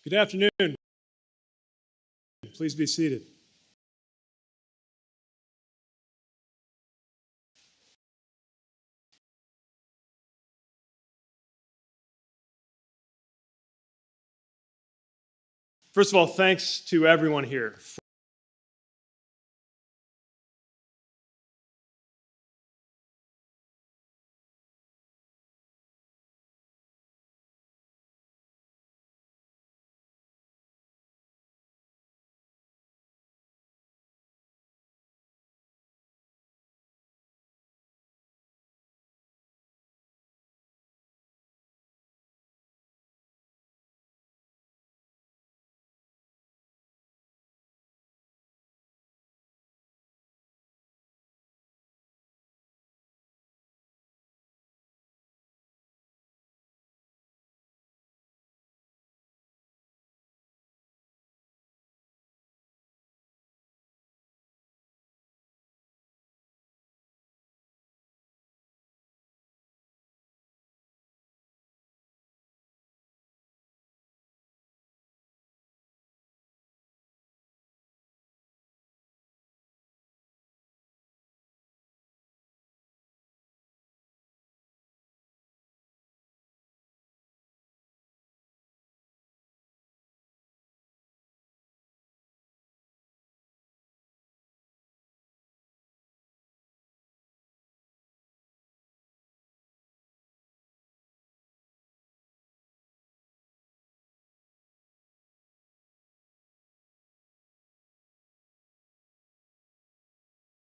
Good afternoon. Please be seated. First of all, thanks to everyone here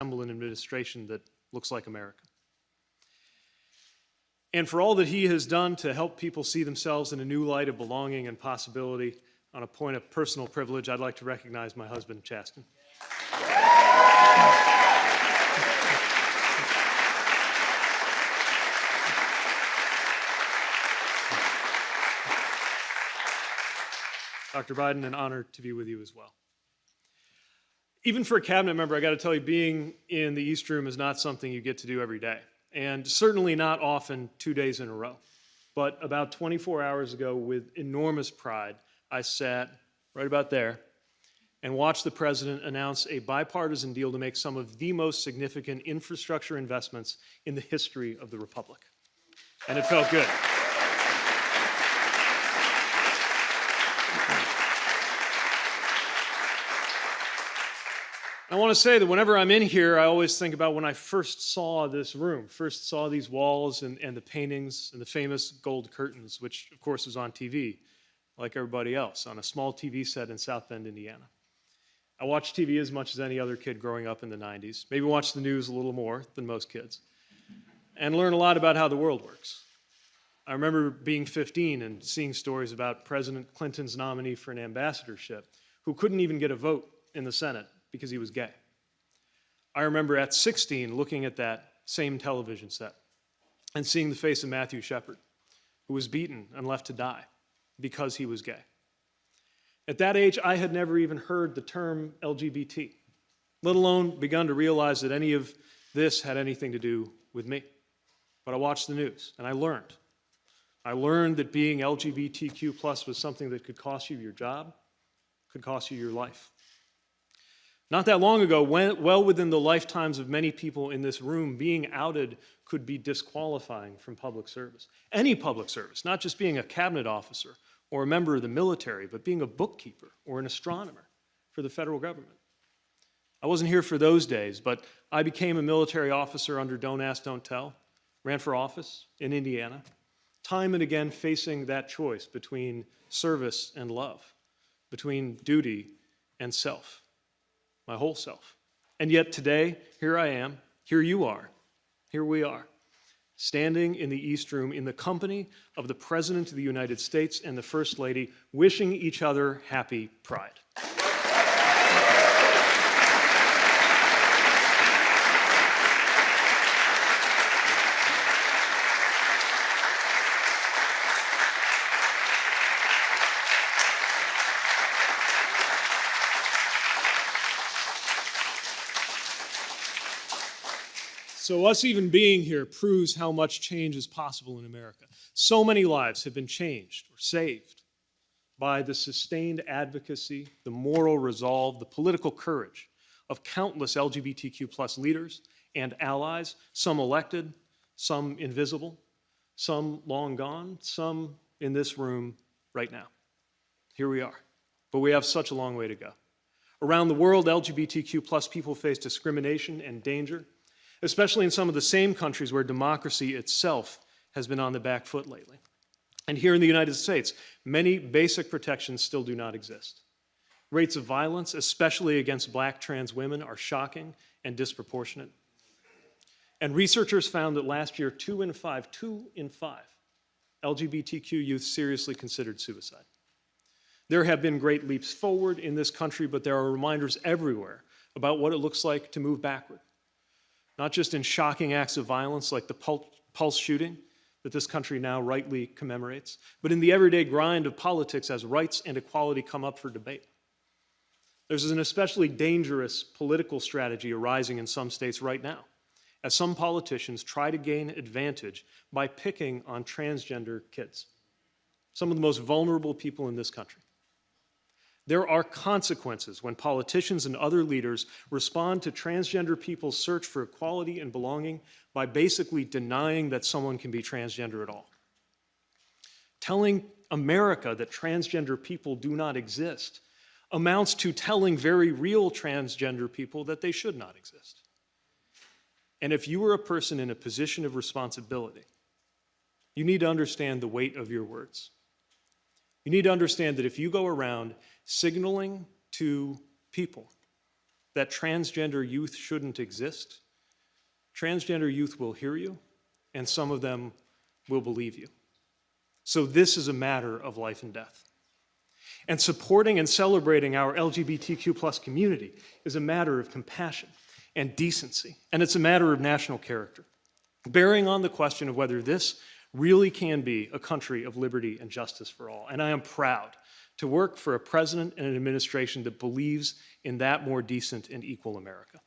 assemble an administration that looks like America. And for all that he has done to help people see themselves in a new light of belonging and possibility, on a point of personal privilege, I'd like to recognize my husband, Chasten. Dr. Biden, an honor to be with you as well. Even for a cabinet member, I got to tell you, being in the East Room is not something you get to do every day, and certainly not often 2 days in a row. But about 24 hours ago, with enormous pride, I sat right about there and watched the president announce a bipartisan deal to make some of the most significant infrastructure investments in the history of the Republic. And it felt good. I want to say that whenever I'm in here, I always think about when I first saw this room, first saw these walls and the paintings and the famous gold curtains, which of course was on TV, like everybody else, on a small TV set in South Bend, Indiana. I watched TV as much as any other kid growing up in the 90s, maybe watched the news a little more than most kids, and learned a lot about how the world works. I remember being 15 and seeing stories about President Clinton's nominee for an ambassadorship who couldn't even get a vote in the Senate because he was gay. I remember at 16 looking at that same television set and seeing the face of Matthew Shepard, who was beaten and left to die because he was gay. At that age, I had never even heard the term LGBT, let alone begun to realize that any of this had anything to do with me. But I watched the news and I learned. I learned that being LGBTQ plus was something that could cost you your job, could cost you your life. Not that long ago, well within the lifetimes of many people in this room, being outed could be disqualifying from public service. Any public service, not just being a cabinet officer or a member of the military, but being a bookkeeper or an astronomer for the federal government. I wasn't here for those days, but I became a military officer under Don't Ask, Don't Tell, ran for office in Indiana, time and again facing that choice between service and love, between duty and self. My whole self. And yet today, here I am, here you are, here we are, standing in the East Room in the company of the President of the United States and the First Lady, wishing each other happy Pride. So us even being here proves how much change is possible in America. So many lives have been changed or saved by the sustained advocacy, the moral resolve, the political courage of countless LGBTQ plus leaders and allies, some elected, some invisible, some long gone, some in this room right now. Here we are, but we have such a long way to go. Around the world, LGBTQ plus people face discrimination and danger, especially in some of the same countries where democracy itself has been on the back foot lately. And here in the United States, many basic protections still do not exist. Rates of violence, especially against Black trans women, are shocking and disproportionate. And researchers found that last year, 2 in 5 LGBTQ youth seriously considered suicide. There have been great leaps forward in this country, but there are reminders everywhere about what it looks like to move backward. Not just in shocking acts of violence like the Pulse shooting that this country now rightly commemorates, but in the everyday grind of politics as rights and equality come up for debate. There's an especially dangerous political strategy arising in some states right now, as some politicians try to gain advantage by picking on transgender kids, some of the most vulnerable people in this country. There are consequences when politicians and other leaders respond to transgender people's search for equality and belonging by basically denying that someone can be transgender at all. Telling America that transgender people do not exist amounts to telling very real transgender people that they should not exist. And if you are a person in a position of responsibility, you need to understand the weight of your words. You need to understand that if you go around signaling to people that transgender youth shouldn't exist, transgender youth will hear you, and some of them will believe you. So this is a matter of life and death. And supporting and celebrating our LGBTQ plus community is a matter of compassion and decency, and it's a matter of national character, bearing on the question of whether this really can be a country of liberty and justice for all. And I am proud to work for a president and an administration that believes in that more decent and equal America.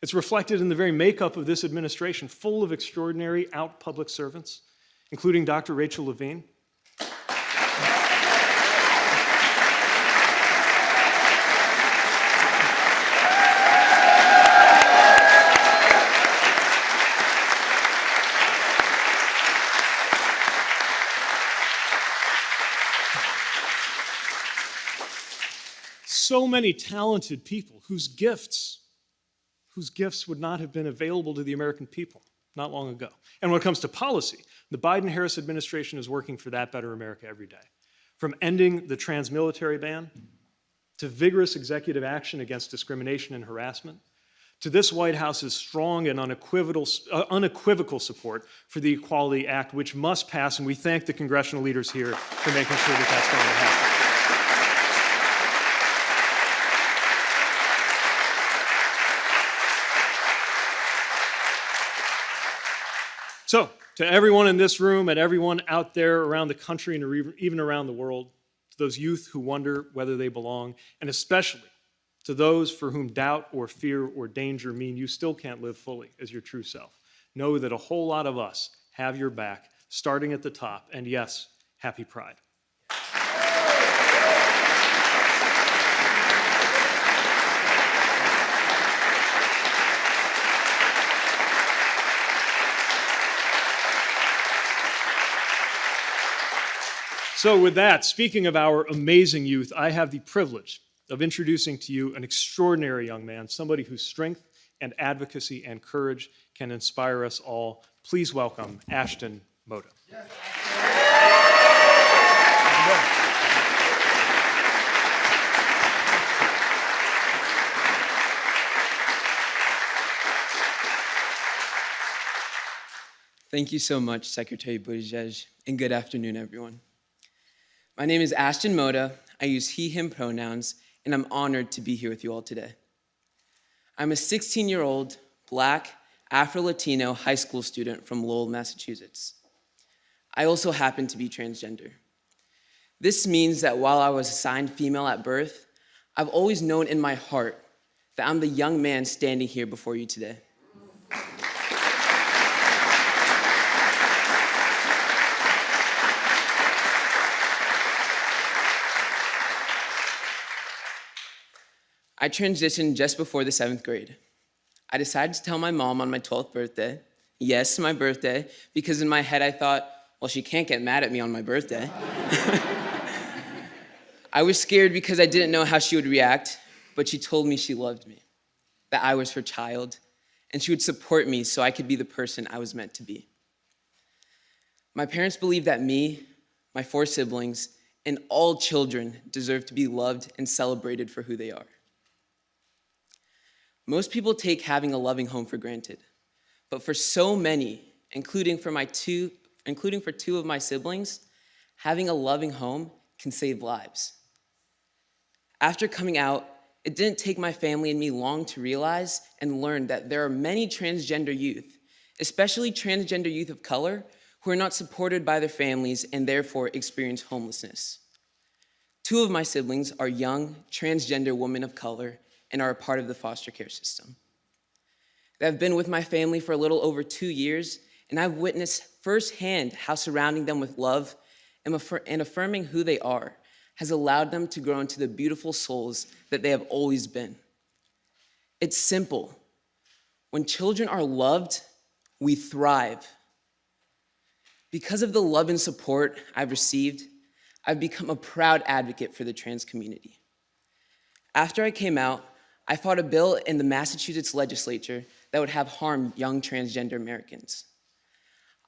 It's reflected in the very makeup of this administration, full of extraordinary out public servants, including Dr. Rachel Levine. So many talented people whose gifts would not have been available to the American people not long ago. And when it comes to policy, the Biden-Harris administration is working for that better America every day. From ending the trans military ban, to vigorous executive action against discrimination and harassment, to this White House's strong and unequivocal support for the Equality Act, which must pass, and we thank the congressional leaders here for making sure that that's going to happen. So, to everyone in this room and everyone out there around the country and even around the world, to those youth who wonder whether they belong, and especially to those for whom doubt or fear or danger mean you still can't live fully as your true self, know that a whole lot of us have your back, starting at the top, and yes, happy Pride. So with that, speaking of our amazing youth, I have the privilege of introducing to you an extraordinary young man, somebody whose strength and advocacy and courage can inspire us all. Please welcome Ashton Moda. Yes. Thank you so much, Secretary Buttigieg, and good afternoon, everyone. My name is Ashton Moda. I use he, him pronouns, and I'm honored to be here with you all today. I'm a 16-year-old Black Afro-Latino high school student from Lowell, Massachusetts. I also happen to be transgender. This means that while I was assigned female at birth, I've always known in my heart that I'm the young man standing here before you today. I transitioned just before the 7th grade. I decided to tell my mom on my 12th birthday, yes, my birthday, because in my head I thought, well, she can't get mad at me on my birthday. I was scared because I didn't know how she would react, but she told me she loved me, that I was her child, and she would support me so I could be the person I was meant to be. My parents believe that me, my 4 siblings, and all children deserve to be loved and celebrated for who they are. Most people take having a loving home for granted, but for so many, including for 2 of my siblings, having a loving home can save lives. After coming out, it didn't take my family and me long to realize and learn that there are many transgender youth, especially transgender youth of color, who are not supported by their families and therefore experience homelessness. 2 of my siblings are young, transgender women of color and are a part of the foster care system. I've been with my family for a little over 2 years, and I've witnessed firsthand how surrounding them with love and affirming who they are has allowed them to grow into the beautiful souls that they have always been. It's simple. When children are loved, we thrive. Because of the love and support I've received, I've become a proud advocate for the trans community. After I came out, I fought a bill in the Massachusetts legislature that would have harmed young transgender Americans.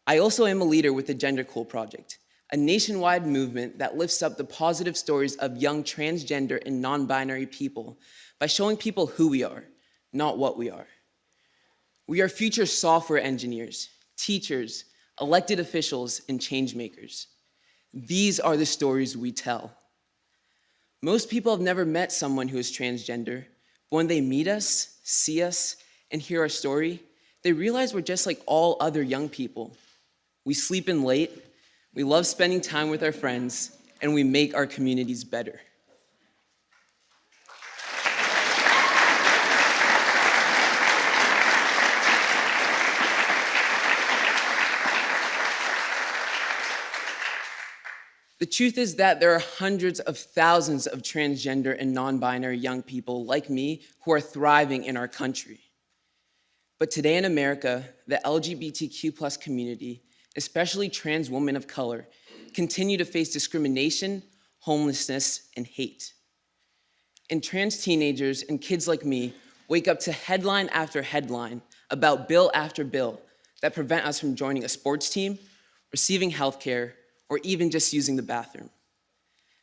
I also am a leader with the Gender Cool Project, a nationwide movement that lifts up the positive stories of young transgender and non-binary people by showing people who we are, not what we are. We are future software engineers, teachers, elected officials, and change makers. These are the stories we tell. Most people have never met someone who is transgender, but when they meet us, see us, and hear our story, they realize we're just like all other young people. We sleep in late, we love spending time with our friends, and we make our communities better. The truth is that there are hundreds of thousands of transgender and non-binary young people like me who are thriving in our country. But today in America, the LGBTQ+ community, especially trans women of color, continue to face discrimination, homelessness, and hate. And trans teenagers and kids like me wake up to headline after headline about bill after bill that prevent us from joining a sports team, receiving health care, or even just using the bathroom.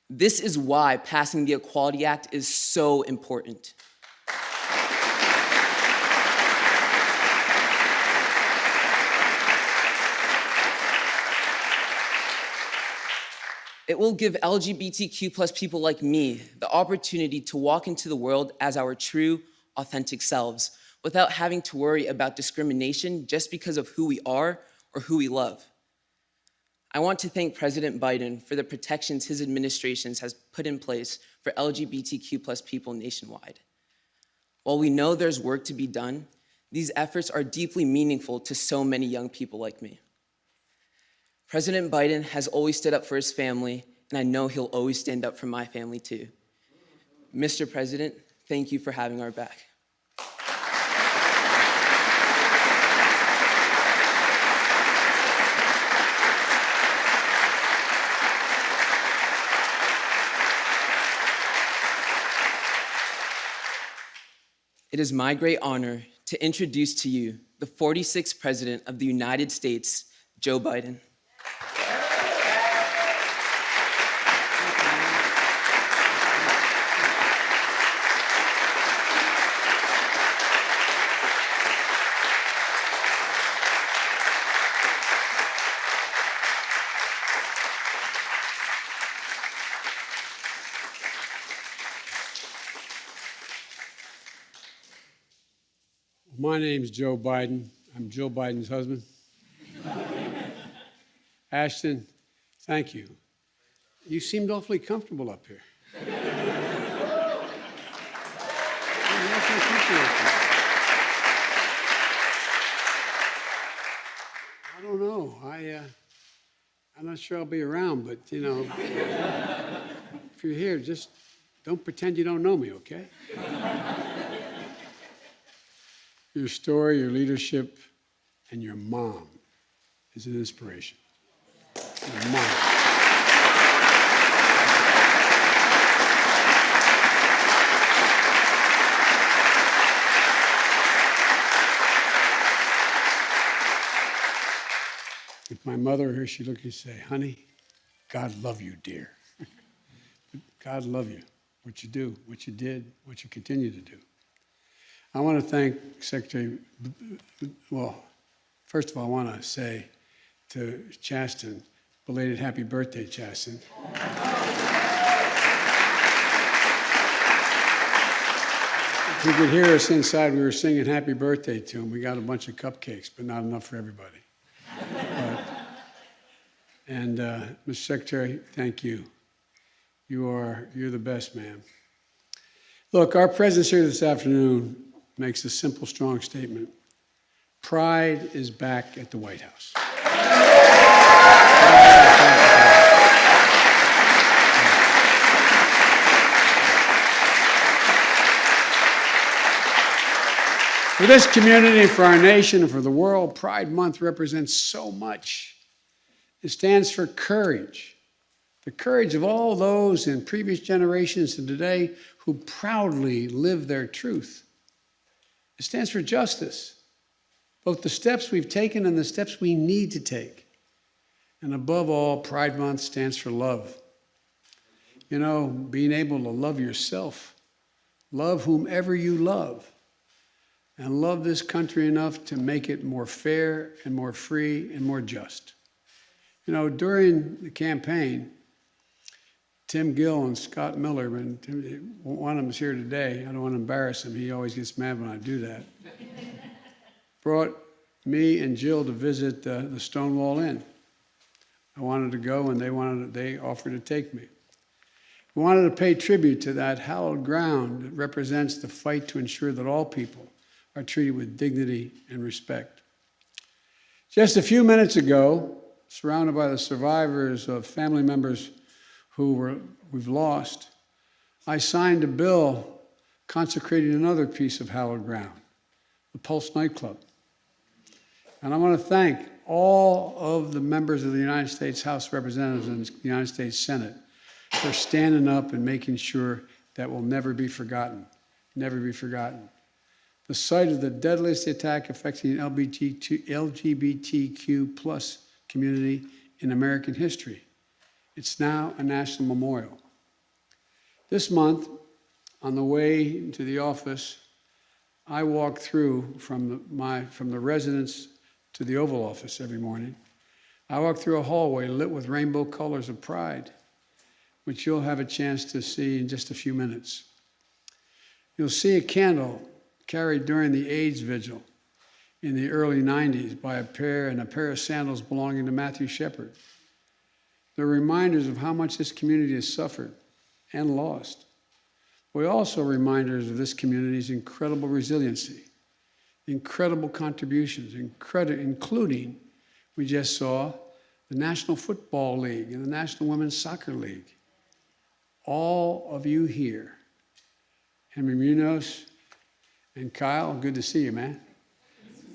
This is why passing the Equality Act is so important. It will give LGBTQ+ people like me the opportunity to walk into the world as our true, authentic selves without having to worry about discrimination just because of who we are or who we love. I want to thank President Biden for the protections his administration has put in place for LGBTQ+ people nationwide. While we know there's work to be done, these efforts are deeply meaningful to so many young people like me. President Biden has always stood up for his family, and I know he'll always stand up for my family too. Mr. President, thank you for having our back. It is my great honor to introduce to you the 46th President of the United States, Joe Biden. My name's Joe Biden. I'm Jill Biden's husband. Ashton, thank you. You seemed awfully comfortable up here. I don't know. I'm not sure I'll be around, but if you're here, just Don't pretend you don't know me, okay? Your story, your leadership, and your mom is an inspiration. Your mom. If my mother were here, she'd look at you and say, honey, God love you, dear. God love you, what you do, what you did, what you continue to do. I want to thank Secretary, well, first of all, I want to say to Chasten, belated happy birthday, Chasten. If you could hear us inside, we were singing happy birthday to him. We got a bunch of cupcakes, but not enough for everybody. And Mr. Secretary, thank you. You're the best, man. Look, our presence here this afternoon makes a simple, strong statement. Pride is back at the White House. For this community, for our nation, and for the world, Pride Month represents so much. It stands for courage, the courage of all those in previous generations and today who proudly live their truth. It stands for justice, both the steps we've taken and the steps we need to take. And above all, Pride Month stands for love. You know, being able to love yourself, love whomever you love, and love this country enough to make it more fair and more free and more just. You know, during the campaign, Tim Gill and Scott Miller, one of them is here today. I don't want to embarrass him. He always gets mad when I do that. Brought me and Jill to visit the Stonewall Inn. I wanted to go, and they offered to take me. We wanted to pay tribute to that hallowed ground that represents the fight to ensure that all people are treated with dignity and respect. Just a few minutes ago, surrounded by the survivors of family members we've lost, I signed a bill consecrating another piece of hallowed ground, the Pulse nightclub. And I want to thank all of the members of the United States House of Representatives and the United States Senate for standing up and making sure that will never be forgotten, never be forgotten. The site of the deadliest attack affecting LGBTQ plus community in American history. It's now a national memorial. This month, on the way to the office, I walk through from the residence to the Oval Office every morning. I walk through a hallway lit with rainbow colors of pride, which you'll have a chance to see in just a few minutes. You'll see a candle carried during the AIDS vigil in the early 90s by a pair of sandals belonging to Matthew Shepard. They're reminders of how much this community has suffered and lost. We're also reminders of this community's incredible resiliency, incredible contributions, including, we just saw, the National Football League and the National Women's Soccer League. All of you here, Henry Munoz and Kyle, good to see you, man.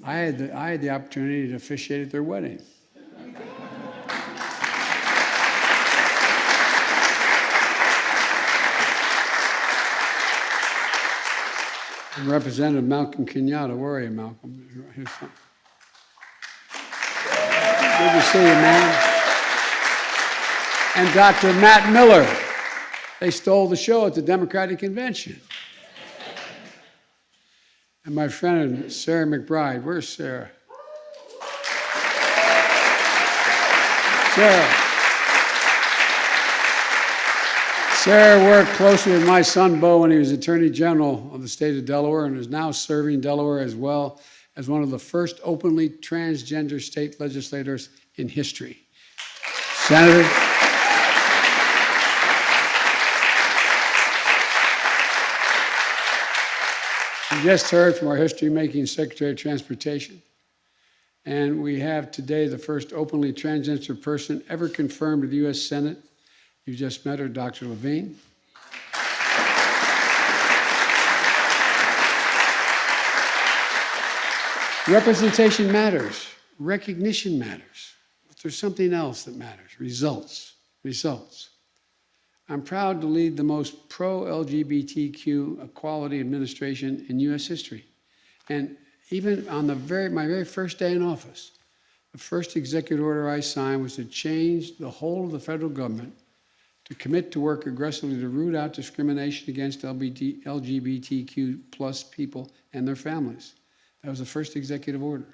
I had the opportunity to officiate at their wedding. And Representative Malcolm Kenyatta, where are you, Malcolm? Good to see you, man. And Dr. Matt Miller. They stole the show at the Democratic Convention. And my friend, Sarah McBride. Where's Sarah? Sarah worked closely with my son, Bo, when he was Attorney General of the state of Delaware and is now serving Delaware as well as one of the first openly transgender state legislators in history. Senator. We just heard from our history-making Secretary of Transportation, and we have today the first openly transgender person ever confirmed to the U.S. Senate. You just met her, Dr. Levine. Representation matters. Recognition matters. But there's something else that matters. Results. Results. I'm proud to lead the most pro-LGBTQ equality administration in U.S. history. And even on my very first day in office, the first executive order I signed was to change the whole of the federal government to commit to work aggressively to root out discrimination against LGBTQ plus people and their families. That was the first executive order.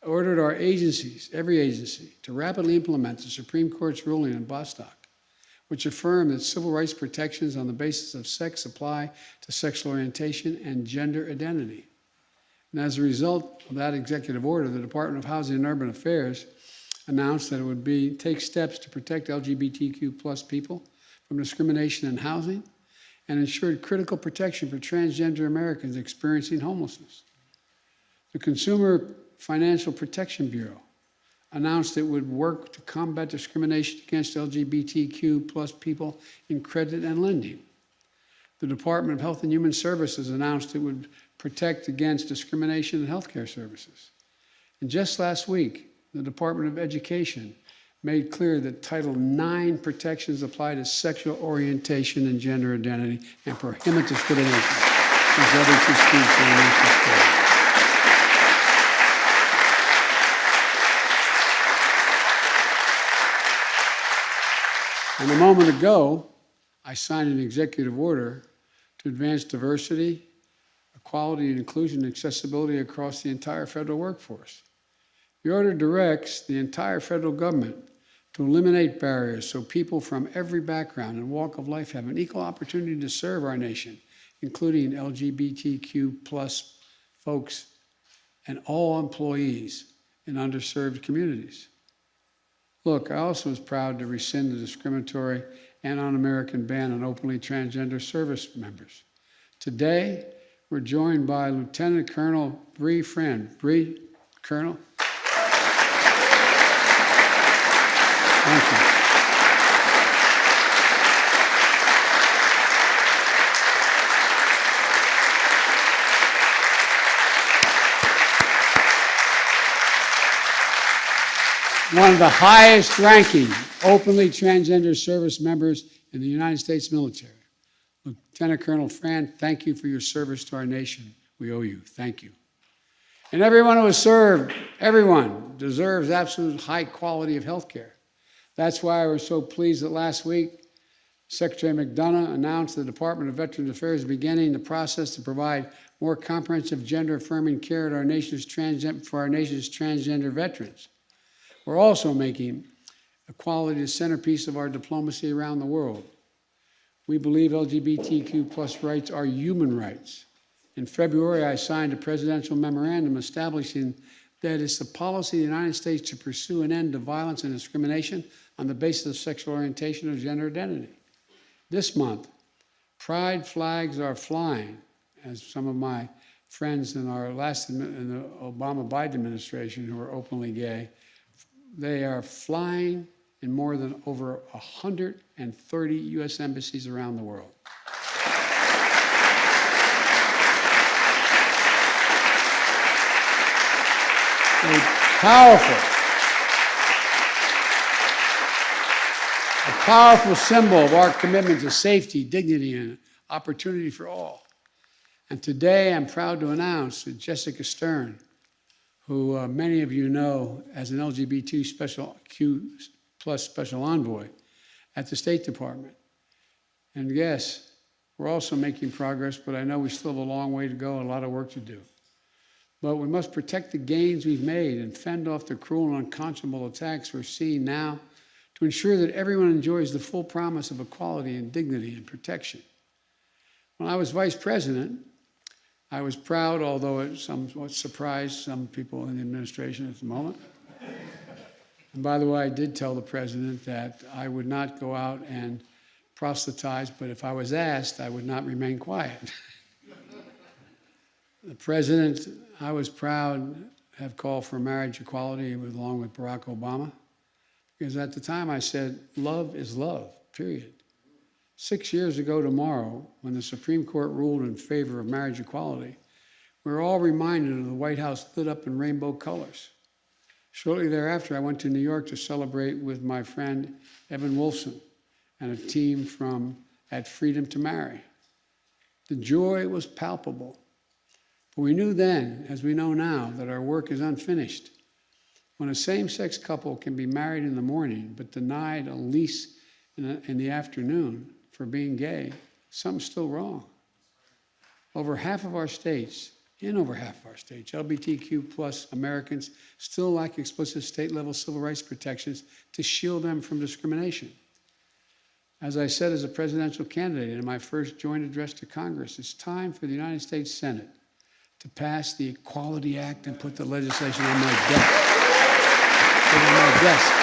I ordered our agencies, every agency, to rapidly implement the Supreme Court's ruling in Bostock, which affirmed that civil rights protections on the basis of sex apply to sexual orientation and gender identity. And as a result of that executive order, the Department of Housing and Urban Affairs announced that it would take steps to protect LGBTQ plus people from discrimination in housing and ensured critical protection for transgender Americans experiencing homelessness. The Consumer Financial Protection Bureau announced it would work to combat discrimination against LGBTQ plus people in credit and lending. The Department of Health and Human Services announced it would protect against discrimination in healthcare services. And just last week, the Department of Education made clear that Title IX protections apply to sexual orientation and gender identity and prohibit discrimination against LGBTQ students. And a moment ago, I signed an executive order to advance diversity, equality, and inclusion and accessibility across the entire federal workforce. The order directs the entire federal government to eliminate barriers so people from every background and walk of life have an equal opportunity to serve our nation, including LGBTQ plus folks and all employees in underserved communities. Look, I also was proud to rescind the discriminatory and un-American ban on openly transgender service members. Today, we're joined by Lieutenant Colonel Bree Friend. Bree, Colonel. Thank you. One of the highest ranking openly transgender service members in the United States military. Lieutenant Colonel Friend, thank you for your service to our nation. We owe you. Thank you. And everyone who has served, everyone deserves absolute high quality of health care. That's why we're so pleased that last week, Secretary McDonough announced the Department of Veterans Affairs beginning the process to provide more comprehensive gender-affirming care to for our nation's transgender veterans. We're also making equality the centerpiece of our diplomacy around the world. We believe LGBTQ plus rights are human rights. In February, I signed a presidential memorandum establishing that it's the policy of the United States to pursue an end to violence and discrimination on the basis of sexual orientation or gender identity. This month, pride flags are flying, as some of my friends in the Obama-Biden administration who are openly gay, they are flying in more than over 130 U.S. embassies around the world. A powerful symbol of our commitment to safety, dignity, and opportunity for all. And today I'm proud to announce that Jessica Stern, who many of you know as an LGBTQ plus special envoy at the State Department. And yes, we're also making progress, but I know we still have a long way to go and a lot of work to do. But we must protect the gains we've made and fend off the cruel and unconscionable attacks we're seeing now to ensure that everyone enjoys the full promise of equality and dignity and protection. When I was vice president, I was proud, although it somewhat surprised some people in the administration at the moment. And by the way, I did tell the president that I would not go out and proselytize, but if I was asked, I would not remain quiet. The president, I was proud, have called for marriage equality along with Barack Obama, because at the time I said, love is love, period. 6 years ago tomorrow, when the Supreme Court ruled in favor of marriage equality, We were all reminded of the White House lit up in rainbow colors. Shortly thereafter, I went to New York to celebrate with my friend Evan Wolfson and a team from At Freedom to Marry. The joy was palpable. But we knew then, as we know now, that our work is unfinished. When a same-sex couple can be married in the morning but denied a lease in the afternoon for being gay, something's still wrong. In over half of our states, LGBTQ plus Americans still lack explicit state-level civil rights protections to shield them from discrimination. As I said as a presidential candidate in my first joint address to Congress, it's time for the United States Senate to pass the Equality Act and put the legislation on my desk. Put it on my desk.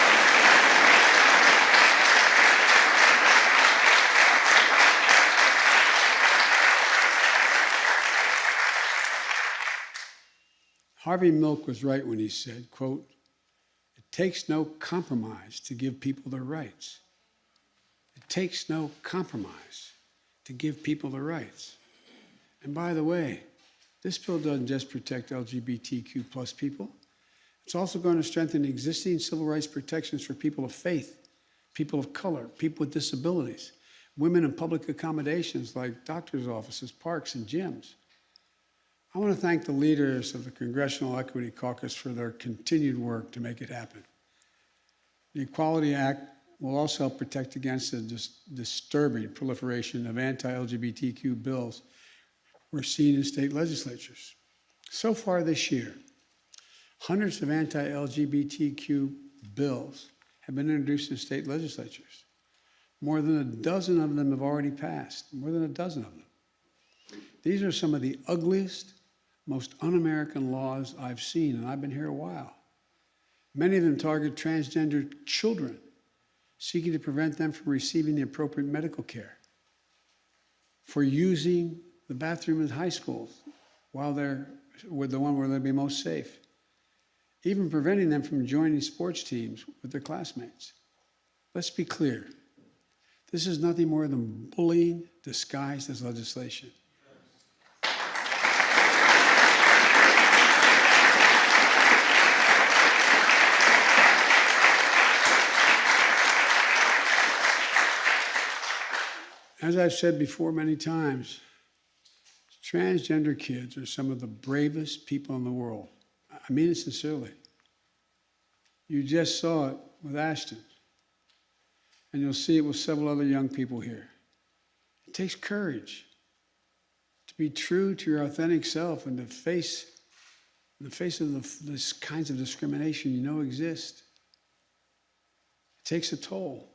Harvey Milk was right when he said, quote, "It takes no compromise to give people their rights." It takes no compromise to give people their rights. And by the way, this bill doesn't just protect LGBTQ plus people. It's also going to strengthen existing civil rights protections for people of faith, people of color, people with disabilities, women in public accommodations like doctors' offices, parks, and gyms. I want to thank the leaders of the Congressional Equity Caucus for their continued work to make it happen. The Equality Act will also help protect against the disturbing proliferation of anti-LGBTQ bills we're seeing in state legislatures. So far this year, hundreds of anti-LGBTQ bills have been introduced in state legislatures. More than a dozen of them have already passed, more than a dozen of them. These are some of the ugliest, most un-American laws I've seen, and I've been here a while. Many of them target transgender children, seeking to prevent them from receiving the appropriate medical care, for using the bathroom in high schools while they're with the one where they'll be most safe, even preventing them from joining sports teams with their classmates. Let's be clear. This is nothing more than bullying disguised as legislation. As I've said before many times, transgender kids are some of the bravest people in the world. I mean it sincerely. You just saw it with Ashton, and you'll see it with several other young people here. It takes courage to be true to your authentic self and to face in the face of these kinds of discrimination you know exist. It takes a toll.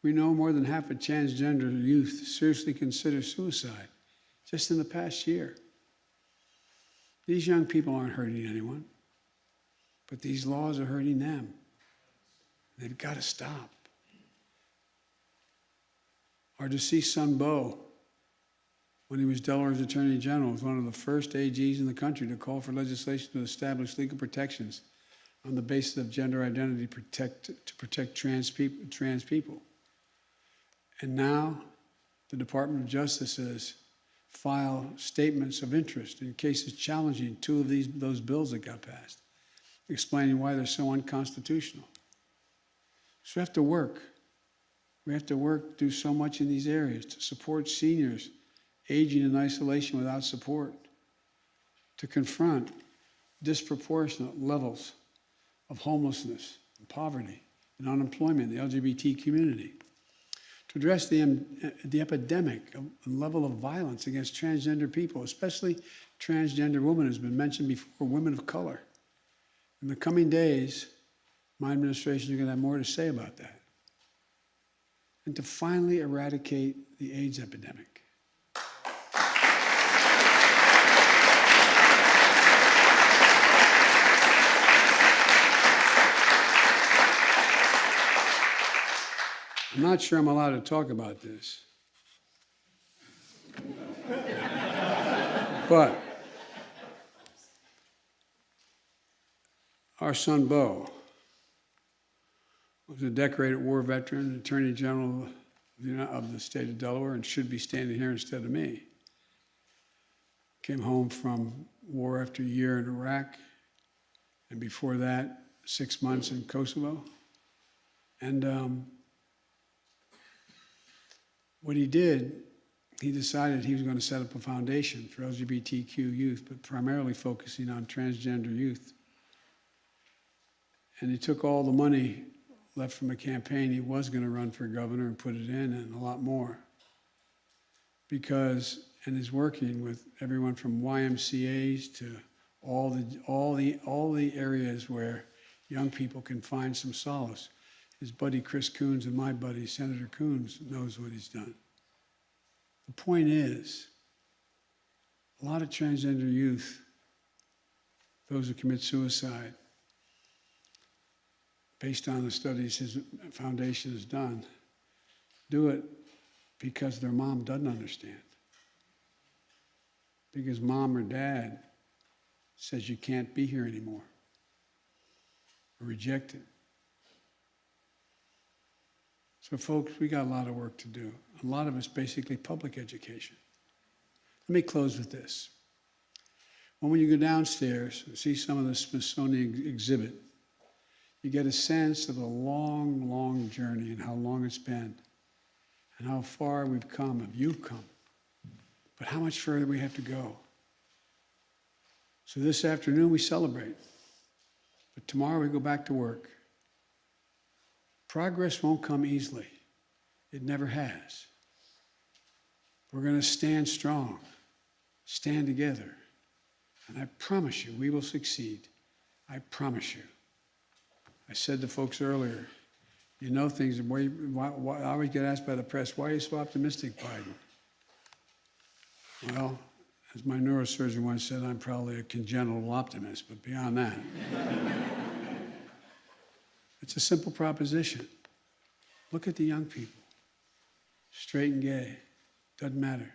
We know more than half of transgender youth seriously consider suicide just in the past year. These young people aren't hurting anyone, but these laws are hurting them. They've got to stop. Our deceased son, Beau, when he was Delaware's Attorney General, was one of the first AGs in the country to call for legislation to establish legal protections on the basis of gender identity to protect trans people. And now the Department of Justice has filed statements of interest in cases challenging two of those bills that got passed, explaining why they're so unconstitutional. So we have to work. We have to work, do so much in these areas to support seniors aging in isolation without support, to confront disproportionate levels of homelessness and poverty and unemployment in the LGBT community, to address the epidemic and level of violence against transgender people, especially transgender women, has been mentioned before, women of color. In the coming days, my administration is going to have more to say about that. And to finally eradicate the AIDS epidemic. I'm not sure I'm allowed to talk about this. But our son, Beau, was a decorated war veteran, Attorney General of the state of Delaware, and should be standing here instead of me. Came home from war after a year in Iraq, and before that, 6 months in Kosovo. And what he did, he decided he was going to set up a foundation for LGBTQ youth, but primarily focusing on transgender youth. And he took all the money left from a campaign he was going to run for governor and put it in, and a lot more. And is working with everyone from YMCAs to all the areas where young people can find some solace. His buddy Chris Coons and my buddy Senator Coons knows what he's done. The point is, a lot of transgender youth, those who commit suicide, based on the studies his foundation has done, do it because their mom doesn't understand. Because mom or dad says you can't be here anymore, or rejected. So folks, we got a lot of work to do. A lot of it's basically public education. Let me close with this. When you go downstairs and see some of the Smithsonian exhibit, you get a sense of a long, long journey and how long it's been and how far we've come, if you've come, but how much further we have to go. So this afternoon we celebrate, but tomorrow we go back to work. Progress won't come easily. It never has. We're going to stand strong, stand together, and I promise you we will succeed. I promise you. I said to folks earlier, you know things, why I always get asked by the press, why are you so optimistic, Biden? Well, as my neurosurgeon once said, I'm probably a congenital optimist, but beyond that, it's a simple proposition. Look at the young people, straight and gay, doesn't matter.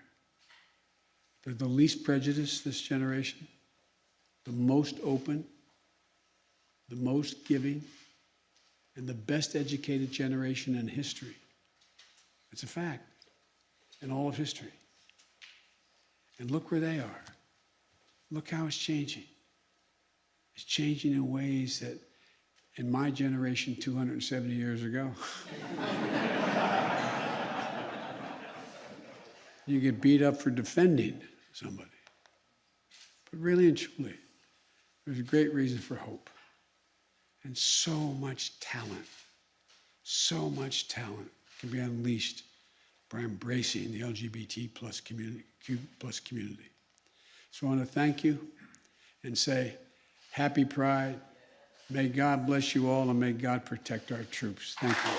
They're the least prejudiced, this generation, the most open, the most giving, and the best educated generation in history. It's a fact in all of history. And look where they are. Look how it's changing. It's changing in ways that in my generation 270 years ago, you get beat up for defending somebody. But really and truly, there's a great reason for hope. And so much talent can be unleashed by embracing the LGBT plus community, Q plus community. So I want to thank you and say, happy Pride. May God bless you all and may God protect our troops. Thank you.